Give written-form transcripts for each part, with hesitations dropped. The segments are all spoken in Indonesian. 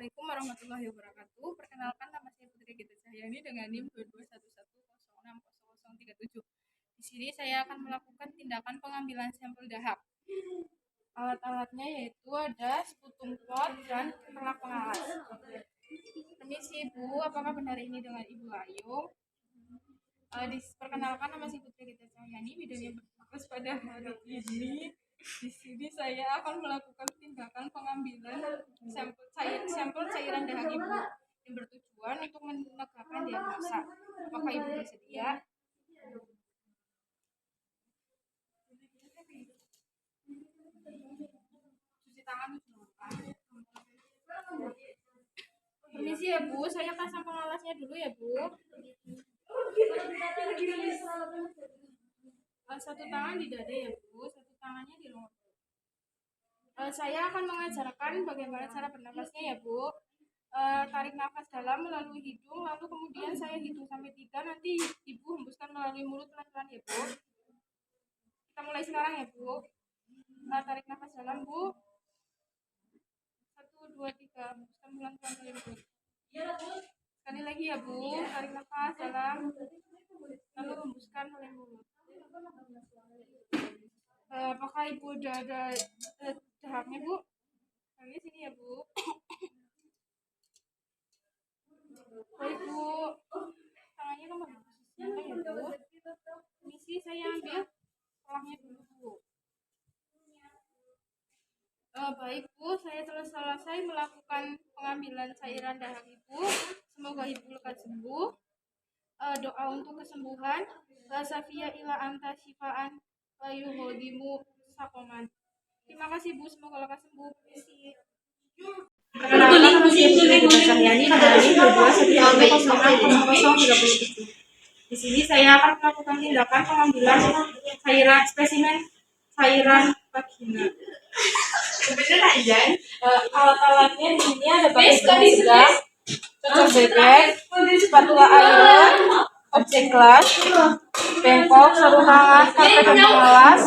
Assalamualaikum warahmatullahi wabarakatuh. Perkenalkan, nama saya Putri Gita Cahyani dengan NIM 2211006037. Di sini saya akan melakukan tindakan pengambilan sampel dahak. Alat-alatnya yaitu ada sputum pot dan perlak pengawas. Permisi Ibu, apakah benar ini dengan Ibu Ayu? Perkenalkan, nama saya Putri Gita Cahyani, bidangnya berfokus pada hari ini. Di sini saya akan melakukan tindakan pengambilan sampel cairan dahak Ibu yang bertujuan untuk menegakkan diagnosa. Apakah Ibu bersedia? Cuci tangan. Permisi ya Bu, saya pasang pengalasnya dulu ya Bu. Satu tangan di dada ya Bu, satu tangannya di lengan. Saya akan mengajarkan bagaimana cara bernafasnya ya Bu. Tarik nafas dalam melalui hidung, lalu kemudian saya hitung sampai 3, nanti Ibu hembuskan melalui mulut pelan-pelan ya Bu. Kita mulai sekarang ya Bu. Tarik nafas dalam Bu. 1, 2, 3, hembuskan pelan-pelan melalui mulut. Sekali lagi ya Bu, tarik nafas dalam, lalu hembuskan melalui mulut. Apakah Ibu udah ada dahaknya Bu? Lagi sini ya Bu. Baik Bu, tangannya kan pada posisinya ya Bu. Misi saya ambil pelaknya dulu Bu. Baik Bu, saya telah selesai melakukan pengambilan cairan dahak Ibu. Semoga Ibu lekas sembuh. Doa untuk kesembuhan. La Safia ila anta syifaan la yuhodimu sakoman. Terima kasih Bu, semoga lekas sembuh. Misi. Perkenalkan, nama saya Putri Gita Cahyani dari 2211006037. Di sini saya akan melakukan tindakan pengambilan cairan spesimen cairan vagina. Alat-alatnya di sini ada batas berharga, cocok bebek, spatula iron, objek gelas, bengkok, sarung tangan, karpet dan pengawas,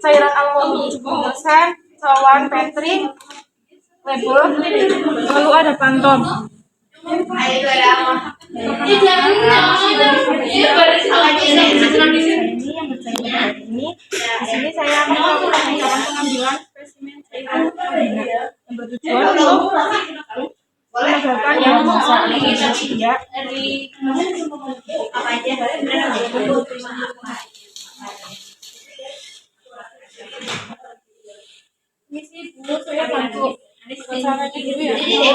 cairan aluminium, sen, cawan, petri, label, lalu ada pantom. Ini di sini saya akan melakukan pengambilan spesimen cairan vagina yang bertujuan untuk menegakkan diagnosa. Ya. Misi Bu, saya bantu caranya dulu ya Bu.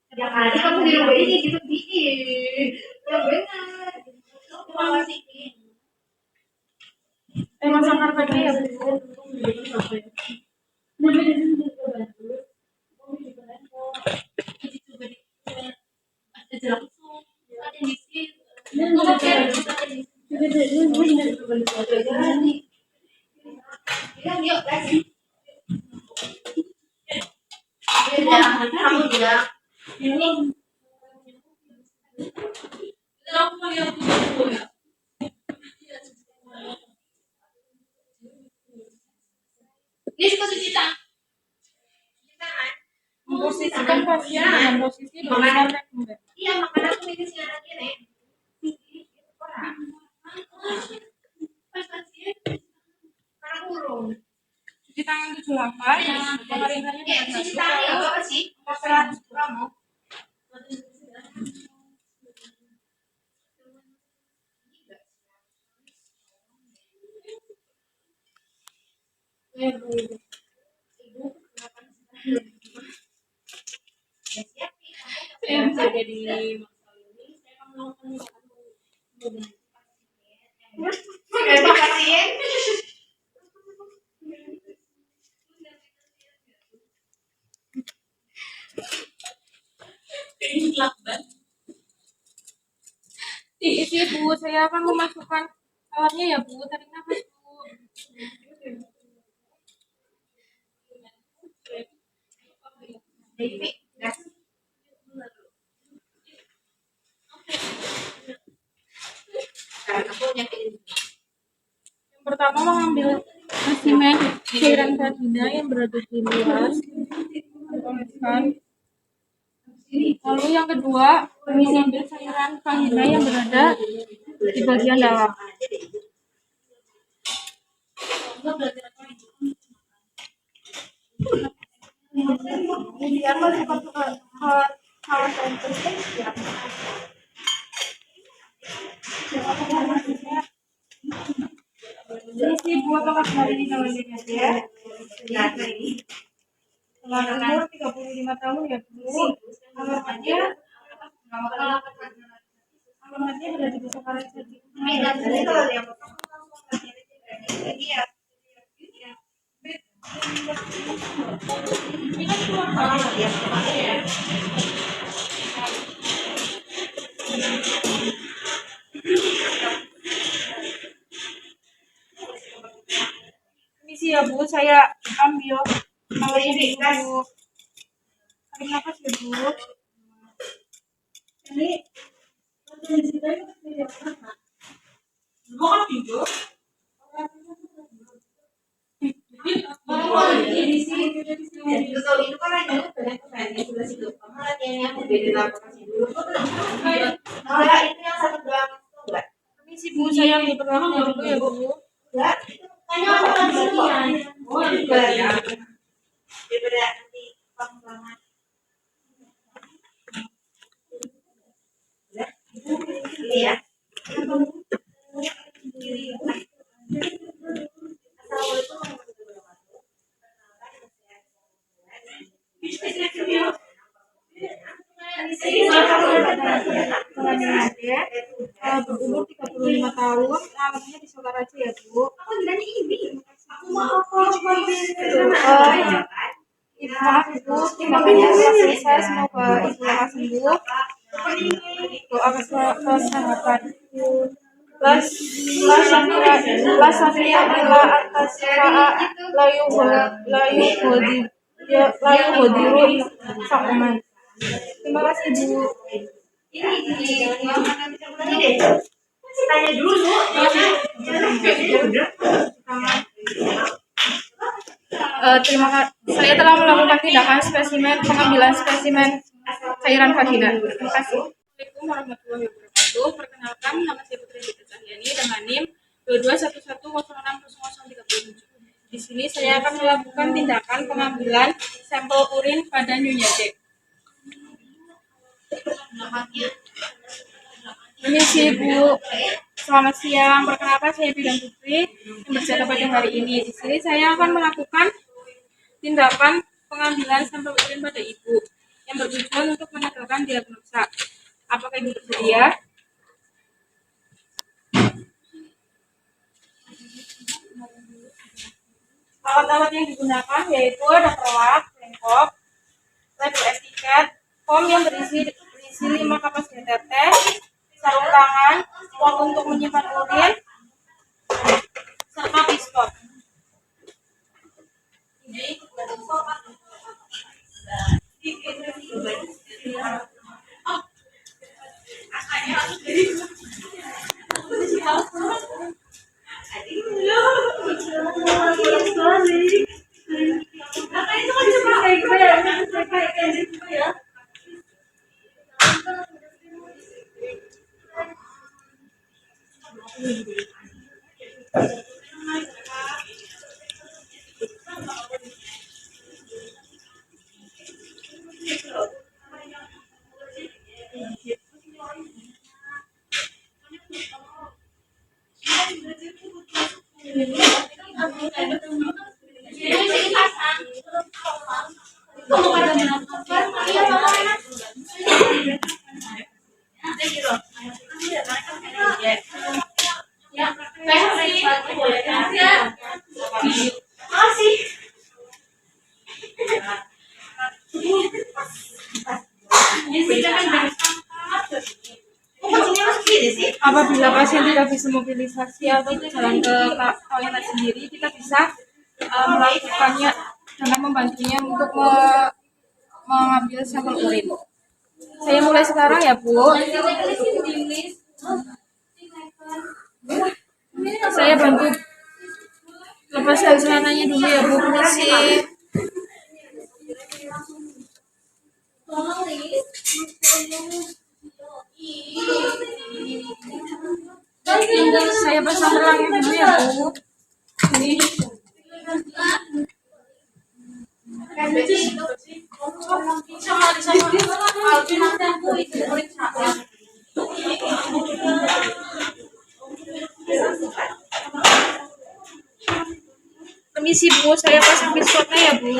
Setiap hari kamu di rumah ini gitu bikin yang benar. Masang karpetnya ya Bu. Memposisikan pasien dengan posisi bersandar rendah. Iya, makanya aku mikir sekarang gini. Karena kurung. Cuci tangan 7 langkah, pemerintahnya dengan cuci tangan apa sih? Kamu. Ya Bu. Saya berada di masalah ini, saya akan melakukan pasien. Isi Bu, saya akan memasukkan alatnya ya Bu, tarik nafas Bu. Yang pertama mengambil spesimen cairan vagina yang berada di luar, dioleskan. Lalu yang kedua, mengambil cairan vagina yang berada di bagian dalam. Kemudian masukkan ke kawasan tersebut. Isi buah pangkat hari ini namanya ya. Setelah umur 35 tahun ya Bu. Alamatnya berada di Sukaresmi. Misi ya Bu, saya ambil kalau ini Bu. Tarik nafas ya Bu. Ini Permisi Bu, saya ambil berlakunya dulu ya Bu. Ini ya. Berumur 35 tahun, alamatnya di Sokaraja ya Bu. Ibu maaf Ibu, tindakannya telah selesai, semoga Ibu lekas sembuh. Doa kesehatan. Lasafia ila atas layu hodirun sakuman. Terima kasih Bu. Tanya dulu. Terima kasih. Saya telah melakukan tindakan pengambilan spesimen cairan vagina. Terima kasih. Assalamualaikum warahmatullahi wabarakatuh. Perkenalkan, nama saya Putri Dita Cahyani dengan NIM 2211000037. Di sini saya akan melakukan tindakan pengambilan sampel urin pada Nyonya Jack. Permisi Bu, selamat siang. Perkenalkan saya Bidan Putri yang berjaga pada hari ini. Di sini saya akan melakukan tindakan pengambilan sampel urin pada Ibu yang bertujuan untuk menegakkan diagnosa. Apakah Ibu bersedia? Alat-alat yang digunakan yaitu ada perlak, lengkop, label etiket, foam yang berisi 5 kapas tetes, sarung tangan, pot untuk menyimpan urin, serta pistol. Apabila pasien tidak bisa mobilisasi atau berjalan ke toilet sendiri, kita bisa melakukannya dengan membantunya untuk mengambil sampel urin. Saya mulai sekarang ya Bu. Saya bantu Lepaskan celananya dulu ya Bu, permisi. Saya pasang relangnya dulu ya Bu. Ini. Permisi Bu, saya pasang biskotnya ya Bu.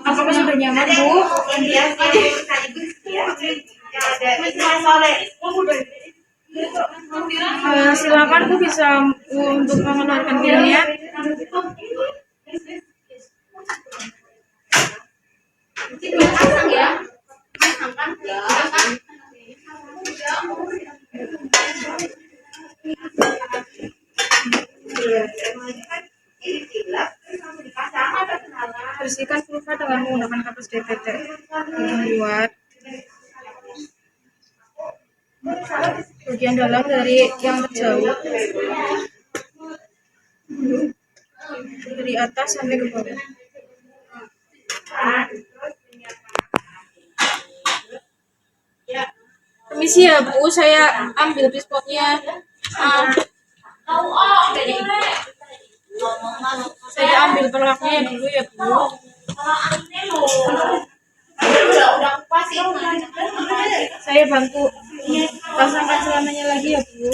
Apakah sudah nyaman Bu? Silakan Bu bisa untuk mengeluarkan pilnya. Bersihkan pulsa dengan menggunakan kapas DPT. Buat bagian dalam dari yang terjauh, dari atas sampai ke bawah. Permisi ya Bu, saya ambil biskotnya. Saya ambil pelaknya dulu ya Bu. Saya bantu pasangkan celananya lagi ya Bu.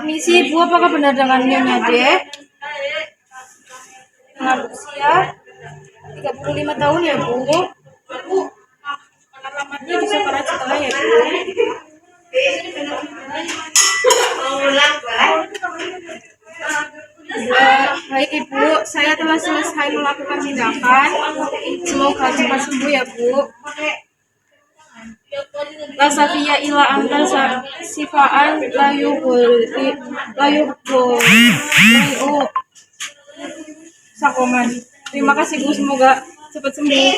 Misi Bu, apakah benar dengan Nyonya Dek? Dengan usia 35 tahun ya Bu. Alamatnya di Separat Setelah ya Bu. Baik Ibu, saya telah selesai melakukan tindakan. Semoga cepat sembuh ya Bu. La Safia ila anta sifaan layu sakoman. Terima kasih Bu, semoga cepat sembuh.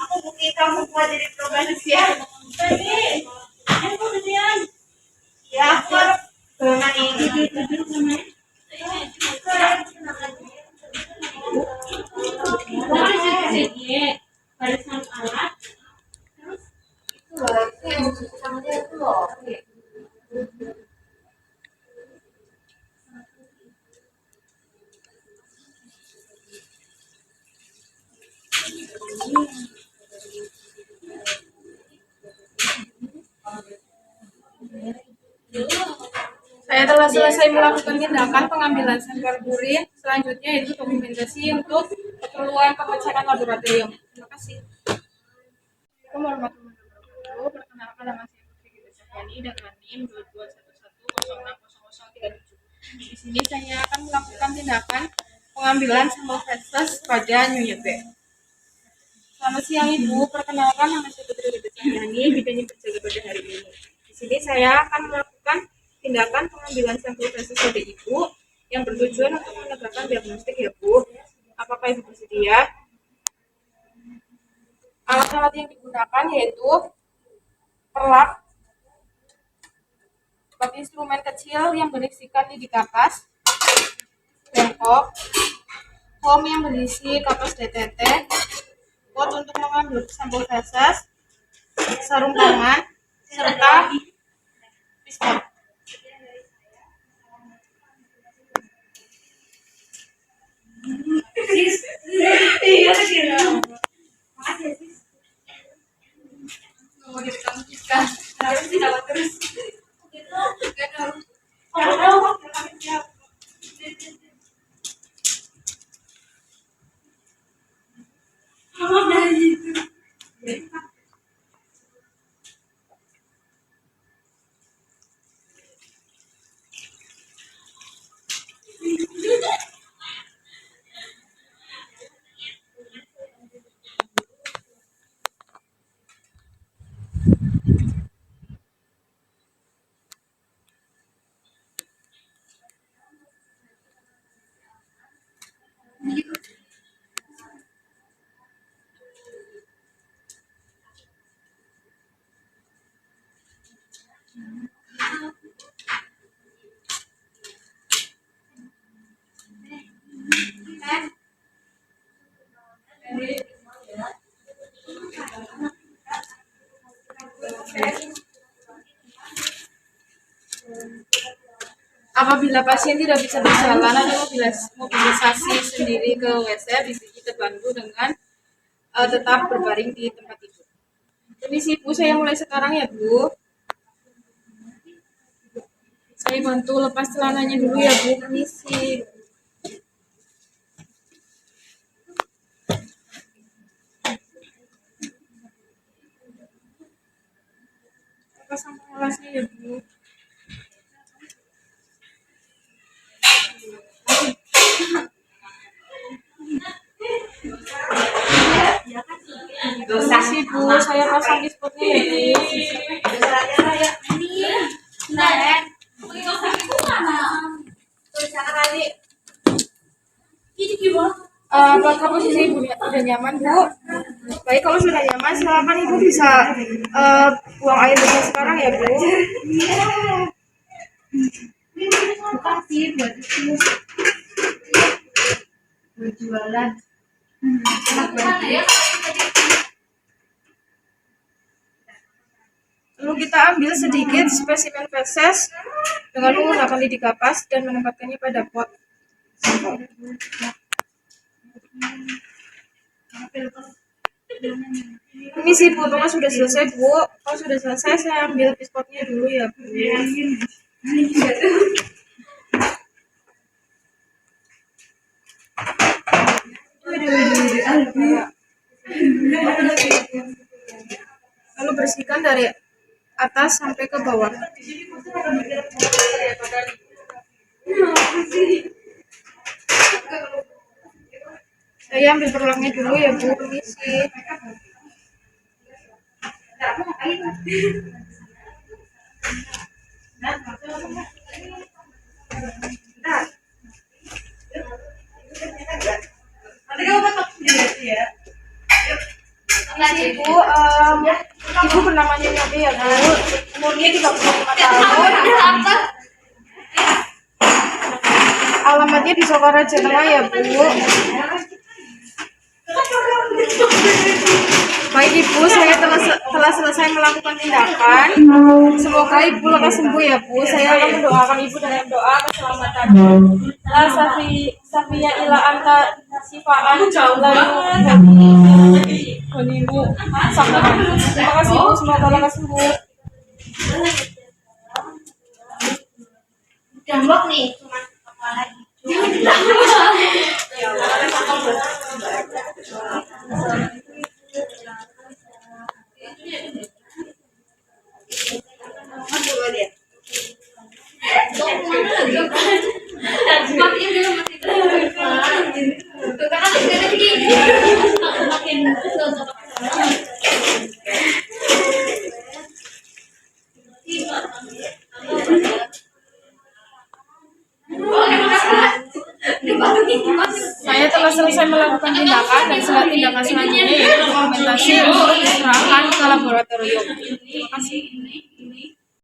Aku bukti kamu buat jadi progresif ya. Ya, saya telah selesai melakukan tindakan pengambilan sampel urin. Selanjutnya itu dokumentasi untuk keperluan pengecekan laboratorium. Terima kasih. Assalamualaikum warahmatullahi wabarakatuh. Perkenalkan nama saya Putri Gita Cahyani dengan NIM 2211066037. Di sini saya akan melakukan tindakan pengambilan sampel feses pada Nyonya B. Selamat siang Ibu, perkenalkan nama saya Putri Gita Cahyani, bidannya berjaga pada hari ini. Di sini saya akan melakukan tindakan pengambilan sampel feses pada Ibu yang bertujuan untuk menegakkan diagnostik ya Bu. Apakah Ibu bersedia? Alat-alat yang digunakan yaitu perlak, bak instrumen kecil yang berisikan lidi kapas, bengkok, foam yang berisi kapas DTT, pot untuk mengambil sampel feses, sarung tangan, serta piskot. Apabila pasien tidak bisa berjalan atau mobilisasi sendiri ke WC, bisa kita bantu dengan tetap berbaring di tempat tidur. Permisi Bu, saya mulai sekarang ya Bu. Saya bantu lepas celananya dulu ya Bu, permisi. Pasang pengalasnya ya Bu. Permisi Bu, saya pasang di spotnya ya Bu. Apakah posisi Ibu udah nyaman Bu? Baik, kalau sudah nyaman silakan Ibu bisa buang air besar sekarang ya Bu. Bukan sih buat itu berjualan. Enak banget. Lalu kita ambil sedikit spesimen feses dengan menggunakan lidi kapas dan menempatkannya pada pot. Permisi Bu, apakah sudah selesai Bu? Kalau sudah selesai saya ambil pispotnya dulu ya Bu. Lalu bersihkan dari atas sampai ke bawah. Saya ambil perulangnya dulu ya Bu, permisi. Ibu, Ibu bernama Nyonya ya Bu, umurnya 35 tahun. Alamatnya di Sokaraja Tengah ya Bu. Baik Ibu, saya telah selesai melakukan tindakan. Semoga Ibu lekas sembuh ya Bu. Saya akan mendoakan Ibu dengan doa keselamatan. La Safia ila anta sifaan lalu konimu sakaman. Terima kasih Bu, semoga lekas sembuh. Jambok nih, cuma kepala Saya telah selesai melakukan tindakan dan tindakan selanjutnya yaitu dokumentasi untuk diserahkan ke laboratorium. Terima kasih.